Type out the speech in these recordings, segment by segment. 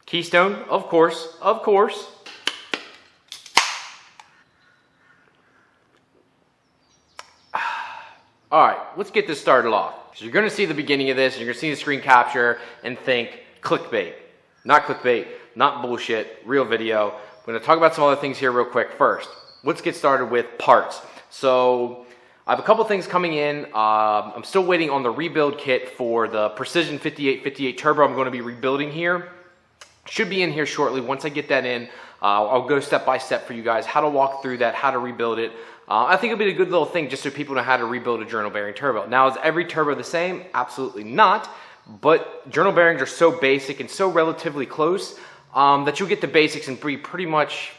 Keystone, of course, of course. All right, let's get this started off. So you're gonna see the beginning of this, you're gonna see the screen capture and think clickbait. Not clickbait, not bullshit, real video. We're gonna talk about some other things here real quick first. Let's get started with parts. So I have a couple things coming in. I'm still waiting on the rebuild kit for the Precision 5858 Turbo I'm gonna be rebuilding here. Should be in here shortly. Once I get that in, I'll go step by step for you guys, how to walk through that, how to rebuild it. I think it'll be a good little thing just so people know how to rebuild a journal bearing turbo. Now, is every turbo the same? Absolutely not. But journal bearings are so basic and so relatively close that you'll get the basics and you'll pretty much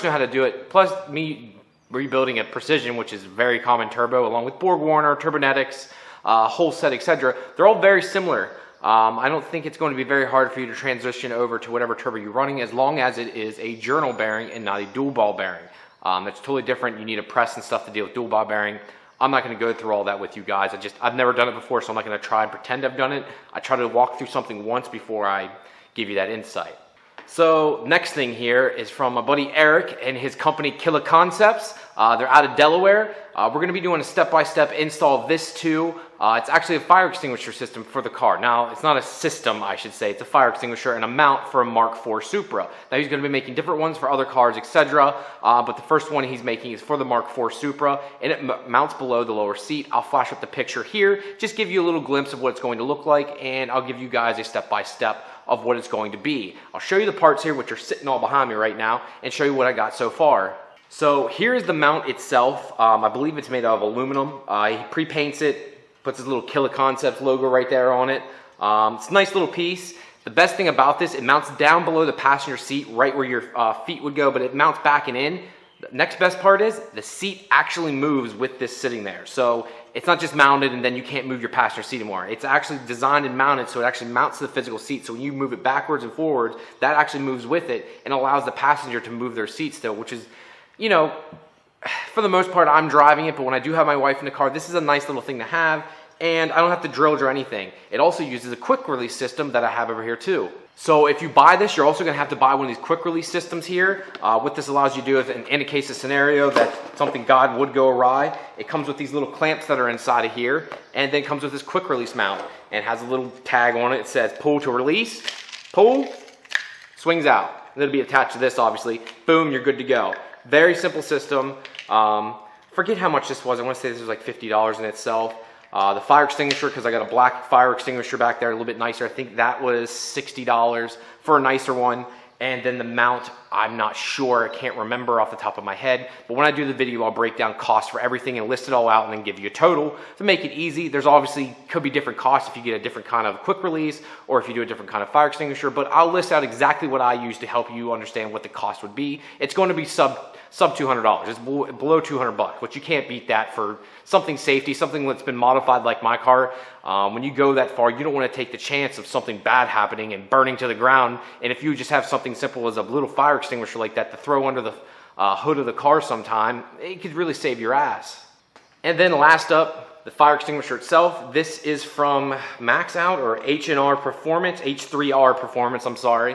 know how to do it. Plus, me rebuilding a Precision, which is a very common turbo, along with Borg Warner, Turbonetics, whole set, etc. They're all very similar. I don't think it's going to be very hard for you to transition over to whatever turbo you're running, as long as it is a journal bearing and not a dual ball bearing. That's totally different. You need a press and stuff to deal with dual ball bearing. I'm not going to go through all that with you guys. I've never done it before, so I'm not going to try and pretend I've done it. I try to walk through something once before I give you that insight. So next thing here is from my buddy Eric and his company Kill Koncepts. They're out of Delaware. We're going to be doing a step-by-step install of this too. It's actually a fire extinguisher system for the car. Now, it's not a system, I should say. It's a fire extinguisher and a mount for a Mark IV Supra. Now, he's going to be making different ones for other cars, etc. But the first one he's making is for the Mark IV Supra, and it mounts below the lower seat. I'll flash up the picture here, just give you a little glimpse of what it's going to look like, and I'll give you guys a step-by-step of what it's going to be. I'll show you the parts here, which are sitting all behind me right now, and show you what I got so far. So here's the mount itself. I believe it's made out of aluminum. He pre-paints it, puts his little Kill Koncepts logo right there on it. It's a nice little piece. The best thing about this, it mounts down below the passenger seat, right where your feet would go, but it mounts back and in. The next best part is the seat actually moves with this sitting there. So it's not just mounted and then you can't move your passenger seat anymore. It's actually designed and mounted so it actually mounts to the physical seat. So when you move it backwards and forwards, that actually moves with it and allows the passenger to move their seat still, which is, you know, for the most part, I'm driving it, but when I do have my wife in the car, this is a nice little thing to have, and I don't have to drill or anything. It also uses a quick release system that I have over here too. So if you buy this, you're also gonna have to buy one of these quick release systems here. What this allows you to do is, in a case of scenario that something God would go awry, it comes with these little clamps that are inside of here, and then comes with this quick release mount, and has a little tag on it. It says pull to release, pull, swings out. And it'll be attached to this, obviously. Boom, you're good to go. Very simple system. Forget how much this was. I want to say this was like $50 in itself. The fire extinguisher, because I got a black fire extinguisher back there, a little bit nicer. I think that was $60 for a nicer one. And then the mount, I'm not sure. I can't remember off the top of my head. But when I do the video, I'll break down costs for everything and list it all out and then give you a total to make it easy. There's obviously could be different costs if you get a different kind of quick release or if you do a different kind of fire extinguisher. But I'll list out exactly what I use to help you understand what the cost would be. It's going to be sub $200. It's below $200, but you can't beat that for something safety, something that's been modified like my car. When you go that far, you don't want to take the chance of something bad happening and burning to the ground. And if you just have something simple as a little fire extinguisher like that to throw under the hood of the car sometime, it could really save your ass. And then last up, the fire extinguisher itself. This is from Max Out or H&R Performance, H3R Performance, I'm sorry.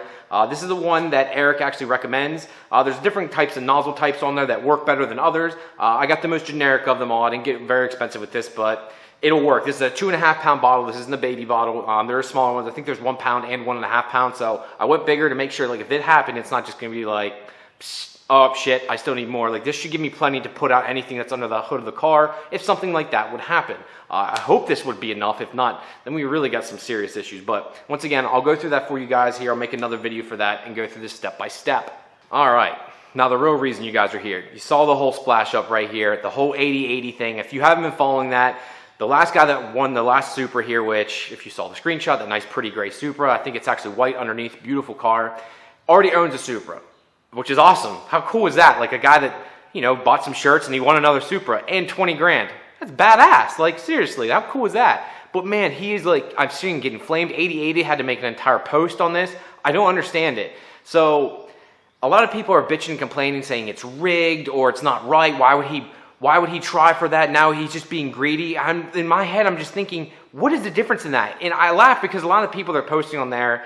This is the one that Eric actually recommends. There's different types of nozzle types on there that work better than others. I got the most generic of them all. I didn't get very expensive with this, but it'll work. This is a 2.5 pound bottle. This isn't a baby bottle. There are smaller ones. I think there's 1 pound and 1.5 pounds. So I went bigger to make sure, like, if it happened, it's not just going to be like, oh shit, I still need more. Like, this should give me plenty to put out anything that's under the hood of the car if something like that would happen. I hope this would be enough. If not, then we really got some serious issues. But once again, I'll go through that for you guys here. I'll make another video for that and go through this step by step. All right. Now, the real reason you guys are here. You saw the whole splash up right here, the whole 8080 thing. If you haven't been following that, the last guy that won the last Supra here, which, if you saw the screenshot, that nice pretty gray Supra, I think it's actually white underneath, beautiful car, already owns a Supra, which is awesome. How cool is that? Like, a guy that, you know, bought some shirts and he won another Supra and 20 grand. That's badass. Like, seriously, how cool is that? But man, he's like, I've seen him getting flamed. 80eighty had to make an entire post on this. I don't understand it. So a lot of people are bitching and complaining, saying it's rigged or it's not right. Why would he try for that? Now he's just being greedy. In my head, I'm just thinking, what is the difference in that? And I laugh because a lot of people that are posting on there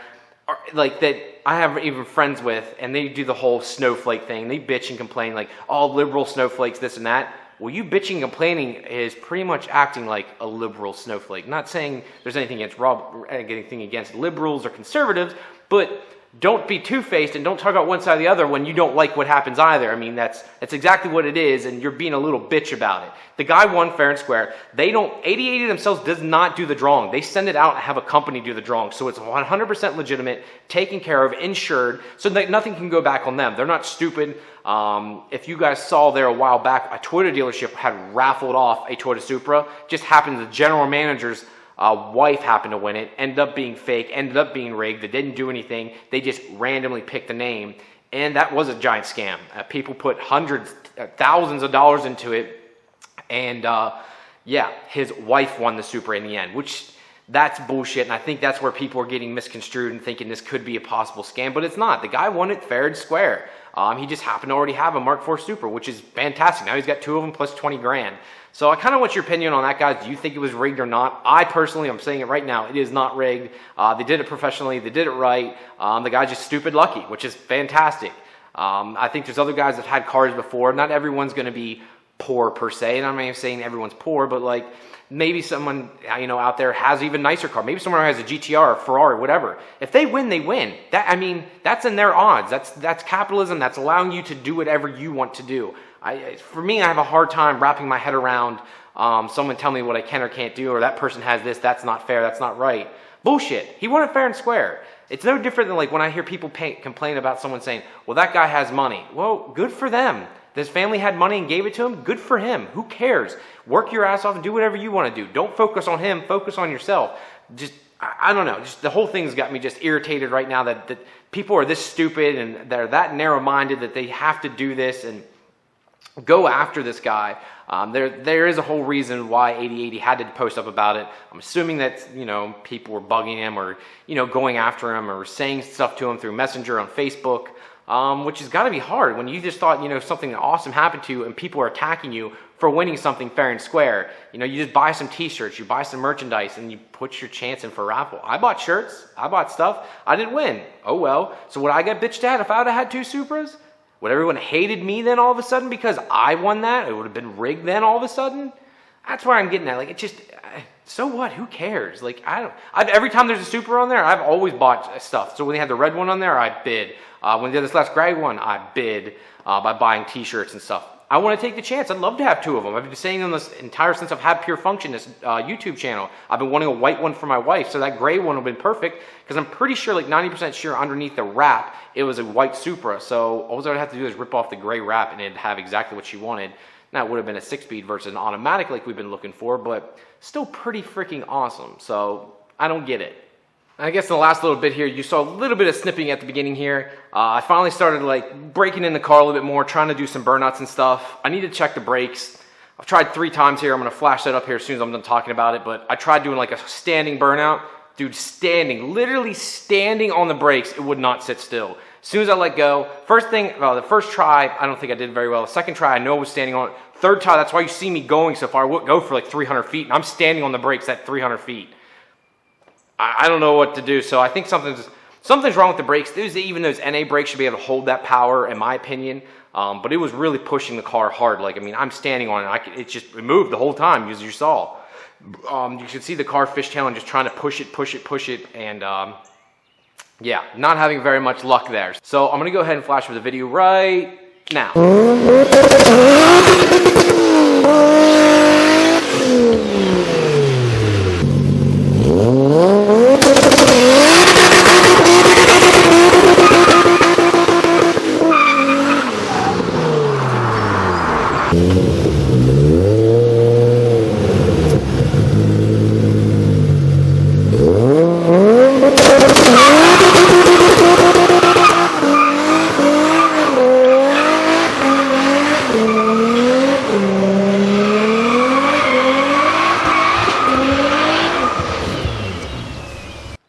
like that I have even friends with, and they do the whole snowflake thing. They bitch and complain like, oh, liberal snowflakes, this and that. Well, you bitching and complaining is pretty much acting like a liberal snowflake. Not saying there's anything against liberals or conservatives, but don't be two-faced and don't talk about one side or the other when you don't like what happens either. I mean, that's exactly what it is, and you're being a little bitch about it. The guy won fair and square. 80eighty themselves does not do the drawing. They send it out and have a company do the drawing. So it's 100% legitimate, taken care of, insured, so that nothing can go back on them. They're not stupid. If you guys saw there a while back, a Toyota dealership had raffled off a Toyota Supra. Just happened the general manager's wife happened to win it, ended up being fake, ended up being rigged. They didn't do anything. They just randomly picked a name, and that was a giant scam. People put hundreds, thousands of dollars into it, and yeah, his wife won the Supra in the end, which that's bullshit, and I think that's where people are getting misconstrued and thinking this could be a possible scam, but it's not. The guy won it fair and square. He just happened to already have a Mark IV Supra, which is fantastic. Now he's got two of them plus 20 grand. So I kind of want your opinion on that, guys. Do you think it was rigged or not? I personally, I'm saying it right now, it is not rigged. They did it professionally. They did it right. The guy's just stupid lucky, which is fantastic. I think there's other guys that had cars before. Not everyone's going to be poor per se, and I'm not even saying everyone's poor, but like maybe someone out there has even nicer car. Maybe someone has a GTR, a Ferrari, whatever. If they win, they win. That's in their odds. That's capitalism. That's allowing you to do whatever you want to do. For me, I have a hard time wrapping my head around someone telling me what I can or can't do, or that person has this, that's not fair, that's not right. Bullshit. He won it fair and square. It's no different than like when I hear people complain about someone saying, well, that guy has money. Well, good for them. His family had money and gave it to him. Good for him. Who cares? Work your ass off and do whatever you want to do. Don't focus on him. Focus on yourself. Just, I don't know. Just the whole thing's got me just irritated right now that people are this stupid and they're that narrow-minded that they have to do this and go after this guy. There is a whole reason why 80eighty had to post up about it. I'm assuming that people were bugging him or going after him or saying stuff to him through Messenger on Facebook. Which has got to be hard when you just thought, something awesome happened to you and people are attacking you for winning something fair and square. You just buy some t-shirts, you buy some merchandise, and you put your chance in for a raffle. I bought shirts, I bought stuff, I didn't win. Oh well. So would I get bitched at if I would have had two Supras? Would everyone hated me then all of a sudden because I won that? It would have been rigged then all of a sudden? That's where I'm getting at. Like, it just, so what? Who cares? Like, every time there's a Supra on there, I've always bought stuff. So when they had the red one on there, I bid. When they did this last gray one, I bid by buying t-shirts and stuff. I want to take the chance. I'd love to have two of them. I've been saying them this entire since I've had Pure Function, this YouTube channel. I've been wanting a white one for my wife, so that gray one would have been perfect because I'm pretty sure, like 90% sure underneath the wrap, it was a white Supra. So all I would have to do is rip off the gray wrap and it'd have exactly what she wanted. Now, it would have been a 6-speed versus an automatic like we've been looking for, but still pretty freaking awesome. So I don't get it. I guess in the last little bit here, you saw a little bit of snipping at the beginning here. I finally started like breaking in the car a little bit more, trying to do some burnouts and stuff. I need to check the brakes. I've tried 3 times here. I'm going to flash that up here as soon as I'm done talking about it. But I tried doing like a standing burnout. Dude, literally standing on the brakes, it would not sit still. As soon as I let go, the first try, I don't think I did very well. The second try, I know I was standing on it. Third try, that's why you see me going so far. I would go for like 300 feet, and I'm standing on the brakes at 300 feet. I don't know what to do, so I think something's wrong with the brakes. Even those NA brakes should be able to hold that power, in my opinion. But it was really pushing the car hard. Like, I'm standing on it. It moved the whole time, as you saw. You should see the car fishtailing, just trying to push it, and yeah, not having very much luck there. So I'm gonna go ahead and flash for the video right now.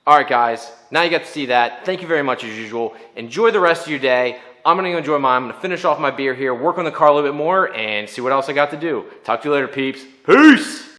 Alright guys, now you got to see that. Thank you very much as usual. Enjoy the rest of your day. I'm going to enjoy mine. I'm going to finish off my beer here, work on the car a little bit more, and see what else I got to do. Talk to you later, peeps. Peace!